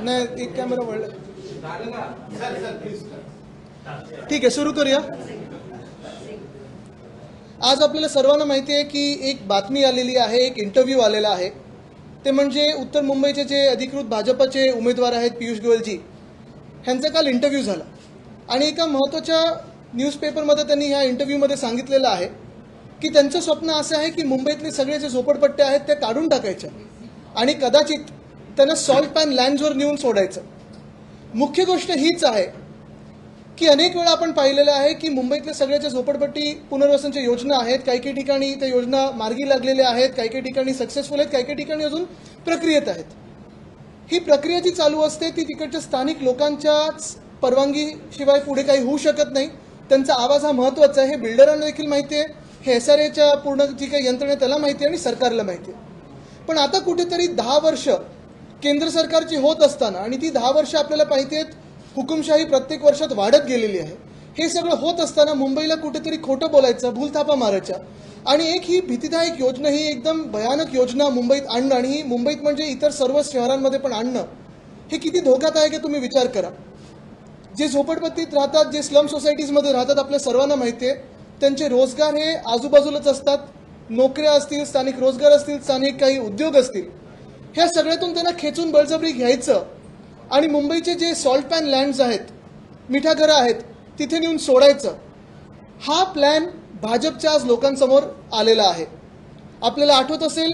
नाही, एक कॅमेरा वळला. ठीक आहे, सुरू करूया. आज आपल्याला सर्वांना माहिती आहे की एक बातमी आलेली आहे, एक इंटरव्ह्यू आलेला आहे. ते म्हणजे उत्तर मुंबईचे जे अधिकृत भाजपचे उमेदवार आहेत पियुष गोयलजी, ह्यांचा काल इंटरव्ह्यू झाला आणि एका महत्त्वाच्या न्यूजपेपरमध्ये त्यांनी ह्या इंटरव्ह्यूमध्ये सांगितलेलं आहे की त्यांचं स्वप्न असं आहे की मुंबईतले सगळे जे झोपडपट्ट्या आहेत त्या काढून टाकायच्या आणि कदाचित त्यांना सॉल्ट पॅन लँड्सवर नेऊन सोडायचं. मुख्य गोष्ट हीच आहे की अनेक वेळा आपण पाहिलेलं आहे की मुंबईतल्या सगळ्याच्या झोपडपट्टी पुनर्वसनच्या योजना आहेत. काही काही ठिकाणी त्या योजना मार्गी लागलेल्या आहेत, काही काही ठिकाणी सक्सेसफुल आहेत, काही काही ठिकाणी अजून प्रक्रियेत आहेत. ही प्रक्रिया जी चालू असते ती तिकडच्या स्थानिक लोकांच्याच परवानगीशिवाय पुढे काही होऊ शकत नाही. त्यांचा आवाज हा महत्त्वाचा आहे. हे बिल्डरांना देखील माहिती आहे, हे SRAच्या पूर्ण जी काही यंत्रणा त्याला माहिती आहे आणि सरकारला माहिती आहे. पण आता कुठेतरी 10 वर्ष केंद्र सरकारची होत असताना आणि ती 10 वर्ष आपल्याला माहिती आहेत हुकुमशाही प्रत्येक वर्षात वाढत गेलेली आहे. हे सगळं होत असताना मुंबईला कुठेतरी खोटं बोलायचं, भूलथापा मारायच्या आणि एक ही भीतीदायक योजना, ही एकदम भयानक योजना मुंबईत आणणं आणि ही मुंबईत म्हणजे इतर सर्व शहरांमध्ये पण आणणं, हे किती धोकादायक आहे तुम्ही विचार करा. जे झोपडपट्टीत राहतात, जे स्लम सोसायटीजमध्ये राहतात, आपल्या सर्वांना माहिती आहे त्यांचे रोजगार हे आजूबाजूलाच असतात. नोकऱ्या असतील, स्थानिक रोजगार असतील, स्थानिक काही उद्योग असतील, ह्या सगळ्यातून त्यांना खेचून बळजबरी घ्यायचं आणि मुंबईचे जे सॉल्ट पॅन लँड्स आहेत, मिठागरं आहेत, तिथे नेऊन सोडायचं. हा प्लॅन भाजपच्या आज लोकांसमोर आलेला आहे. आपल्याला आठवत असेल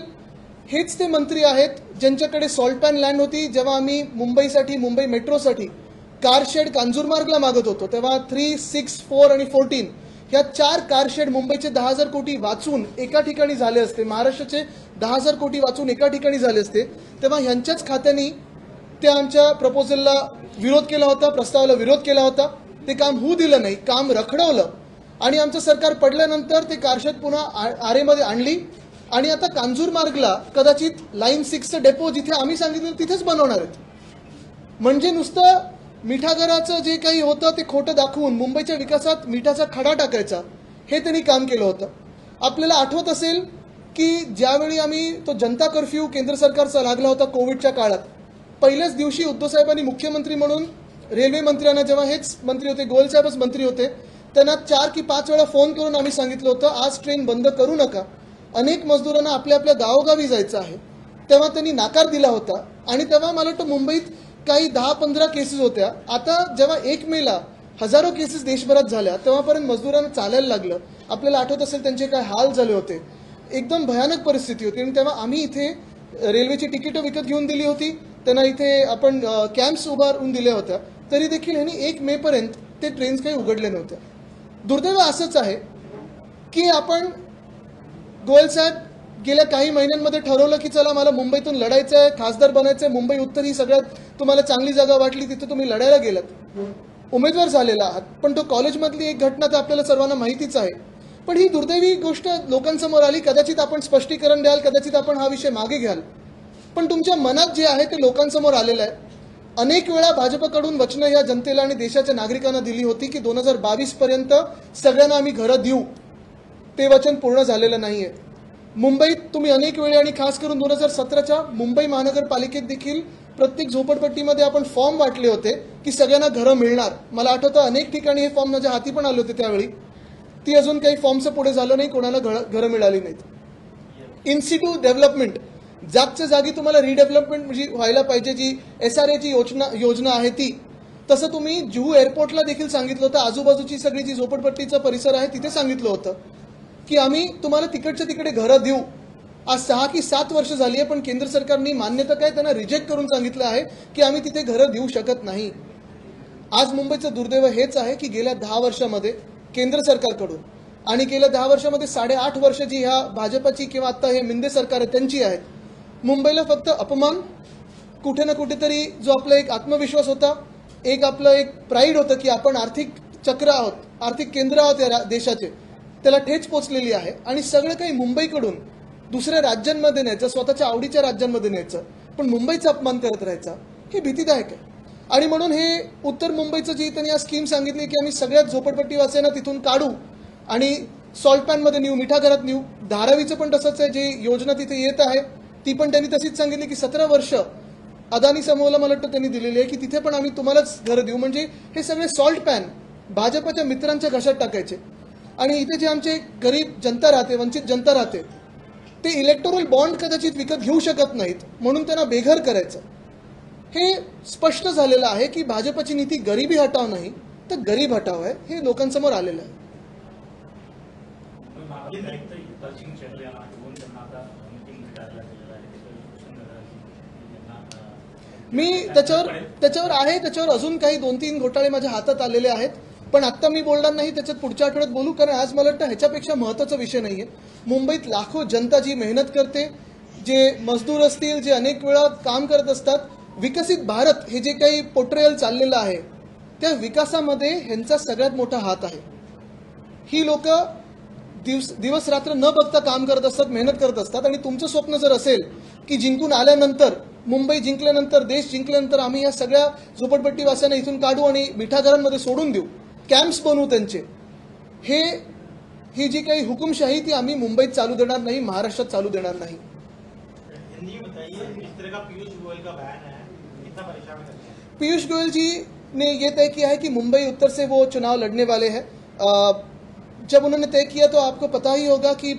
हेच ते मंत्री आहेत ज्यांच्याकडे सॉल्ट पॅन लँड होती जेव्हा आम्ही मुंबईसाठी, मुंबई मेट्रोसाठी कारशेड कांजूरमार्गला मागत होतो. तेव्हा 3, 6, 4 आणि 14 ह्या 4 कारशेड मुंबईचे 10,000 कोटी वाचून एका ठिकाणी झाले असते, महाराष्ट्राचे 10,000 कोटी वाचून एका ठिकाणी झाले असते. तेव्हा ह्यांच्याच खात्याने त्या आमच्या प्रपोजलला विरोध केला होता, प्रस्तावाला विरोध केला होता. ते काम होऊ दिलं नाही, काम रखडवलं आणि आमचं सरकार पडल्यानंतर ते कारशेड पुन्हा आरेमध्ये आणली आणि आता कांजूरमार्गला कदाचित लाईन 6चं डेपो जिथे आम्ही सांगितलं तिथेच बनवणार आहेत. म्हणजे नुसतं मिठागराचं जे काही होतं ते खोटं दाखवून मुंबईच्या विकासात मिठाचा खडा टाकायचा, हे त्यांनी काम केलं होतं. आपल्याला आठवत असेल की ज्यावेळी आम्ही तो जनता कर्फ्यू केंद्र सरकारचा लागला होता कोविडच्या काळात, पहिल्याच दिवशी उद्धव साहेबांनी मुख्यमंत्री म्हणून रेल्वे मंत्र्यांना, जेव्हा हेच मंत्री होते, गोयल साहेबच मंत्री होते, त्यांना 4 की 5 वेळा फोन करून आम्ही सांगितलं होतं आज ट्रेन बंद करू नका, अनेक मजदुरांना आपल्या आपल्या गावोगावी जायचं आहे. तेव्हा त्यांनी नकार दिला होता आणि तेव्हा मला वाटतं मुंबईत काही 10-15 केसेस होत्या. आता जेव्हा 1 मेला हजारो केसेस देशभरात झाल्या तेव्हापर्यंत मजदुरांना चालायला लागलं. आपल्याला आठवत असेल त्यांचे काय हाल झाले होते, एकदम भयानक परिस्थिती होती. आणि तेव्हा आम्ही इथे रेल्वेची तिकीटं विकत घेऊन दिली होती, त्यांना इथे आपण कॅम्प्स उभारून दिल्या होत्या, तरी देखील ह्यांनी 1 मेपर्यंत ते ट्रेन्स काही उघडले नव्हत्या. दुर्दैव असंच आहे की आपण गोयल साहेब गेल्या काही महिन्यांमध्ये ठरवलं की चला मला मुंबईतून लढायचं आहे, खासदार बनायचं आहे, मुंबई उत्तर ही सगळ्यात तुम्हाला चांगली जागा वाटली, तिथे तुम्ही लढायला गेलात, उमेदवार झालेला आहात. पण तो कॉलेजमधली एक घटना तर आपल्याला सर्वांना माहितीच आहे. पण ही दुर्दैवी गोष्ट लोकांसमोर आली. कदाचित आपण स्पष्टीकरण द्याल, कदाचित आपण हा विषय मागे घ्याल, पण तुमच्या मनात जे आहे ते लोकांसमोर आलेलं आहे. अनेक वेळा भाजपकडून वचनं या जनतेला आणि देशाच्या नागरिकांना दिली होती की 2022 पर्यंत सगळ्यांना आम्ही घरं देऊ. ते वचन पूर्ण झालेलं नाहीये. मुंबईत तुम्ही अनेक वेळा आणि खास करून 2017च्या मुंबई महानगरपालिकेत देखील प्रत्येक झोपडपट्टीमध्ये आपण फॉर्म वाटले होते की सगळ्यांना घरं मिळणार. मला आठवतं अनेक ठिकाणी हे फॉर्म माझ्या हाती पण आले होते त्यावेळी. ती अजून काही फॉर्मचं पुढे झालं नाही, कोणाला घरं मिळाली नाहीत. इन्सिटू डेव्हलपमेंट, जागच्या जागी तुम्हाला रिडेव्हलपमेंट म्हणजे व्हायला पाहिजे, जी SRAची योजना आहे ती. तसं तुम्ही जुहू एअरपोर्टला देखील सांगितलं होतं, आजूबाजूची सगळी जी झोपडपट्टीचा परिसर आहे तिथे सांगितलं होतं की आम्ही तुम्हाला तिकडच्या तिकडे घरं देऊ. आज 6 की 7 वर्ष झाली आहे, पण केंद्र सरकारने मान्यता काय त्यांना रिजेक्ट करून सांगितलं आहे की आम्ही तिथे घरं देऊ शकत नाही. आज मुंबईचं दुर्दैव हेच आहे की गेल्या 10 वर्षामध्ये केंद्र सरकारकडून आणि गेल्या 10 वर्षामध्ये 8.5 वर्ष जी ह्या भाजपाची किंवा आता हे मिंदे सरकार आहे त्यांची आहेत, मुंबईला फक्त अपमान, कुठे ना कुठेतरी जो आपला एक आत्मविश्वास होता, एक आपलं एक प्राईड होतं की आपण आर्थिक चक्र आहोत, आर्थिक केंद्र आहोत या देशाचे, त्याला ठेच पोचलेली आहे. आणि सगळं काही मुंबईकडून दुसऱ्या राज्यांमध्ये न्यायचं, स्वतःच्या आवडीच्या राज्यांमध्ये न्यायचं, पण मुंबईचा अपमान करत राहायचा, हे भीतीदायक आहे. आणि म्हणून हे उत्तर मुंबईचं जी त्यांनी आज स्कीम सांगितली की आम्ही सगळ्यात झोपडपट्टीवासियांना तिथून काढू आणि सॉल्ट पॅनमध्ये नेऊ, मिठागरात नेऊ. धारावीचं पण तसंच आहे, जी योजना तिथे येत आहे ती पण त्यांनी तशीच सांगितली की 17 वर्ष अदानी समूहाला मला वाटतं त्यांनी दिलेली आहे की तिथे पण आम्ही तुम्हालाच घरं देऊ. म्हणजे हे सगळे सॉल्ट पॅन भाजपच्या मित्रांच्या घशात टाकायचे. आणि इथे जे आमचे गरीब जनता राहते, वंचित जनता राहते, ते इलेक्टोरल बॉन्ड कदाचित विकत घेऊ शकत नाहीत म्हणून त्यांना बेघर करायचं. हे स्पष्ट झालेलं आहे की भाजपची नीती गरिबी हटाव नाही तर गरीब हटाव आहे, हे लोकांसमोर आलेलं आहे. मी त्याच्यावर अजून काही 2-3 घोटाळे माझ्या हातात आलेले आहेत, पण आत्ता मी बोलणार नाही, त्याच्यात पुढच्या आठवड्यात बोलू. कारण आज मला वाटतं ह्याच्यापेक्षा महत्त्वाचा विषय नाहीये. मुंबईत लाखो जनता जी मेहनत करते, जे मजदूर असतील, जे अनेक वेळा काम करत असतात, विकसित भारत हे जे काही पोर्ट्रेयल चाललेलं आहे त्या विकासामध्ये ह्यांचा सगळ्यात मोठा हात आहे. ही लोक दिवस रात्र न बघता काम करत असतात, मेहनत करत असतात. आणि तुमचं स्वप्न जर असेल की जिंकून आल्यानंतर, मुंबई जिंकल्यानंतर, देश जिंकल्यानंतर आम्ही या सगळ्या झोपडपट्टीवासियांना इथून काढू आणि मिठागरांमध्ये सोडून देऊ, कॅम्प्स बनवू त्यांचे, ही जी काही हुकुमशाही ती आम्ही मुंबईत चालू देणार नाही, महाराष्ट्रात चालू देणार नाही. पीयूष गोयल जी ने ये तय किया है कि मुंबई उत्तर से वो चुनाव लड़ने वाले हैं. जब उन्होंने तय किया तो आपको पता ही होगा कि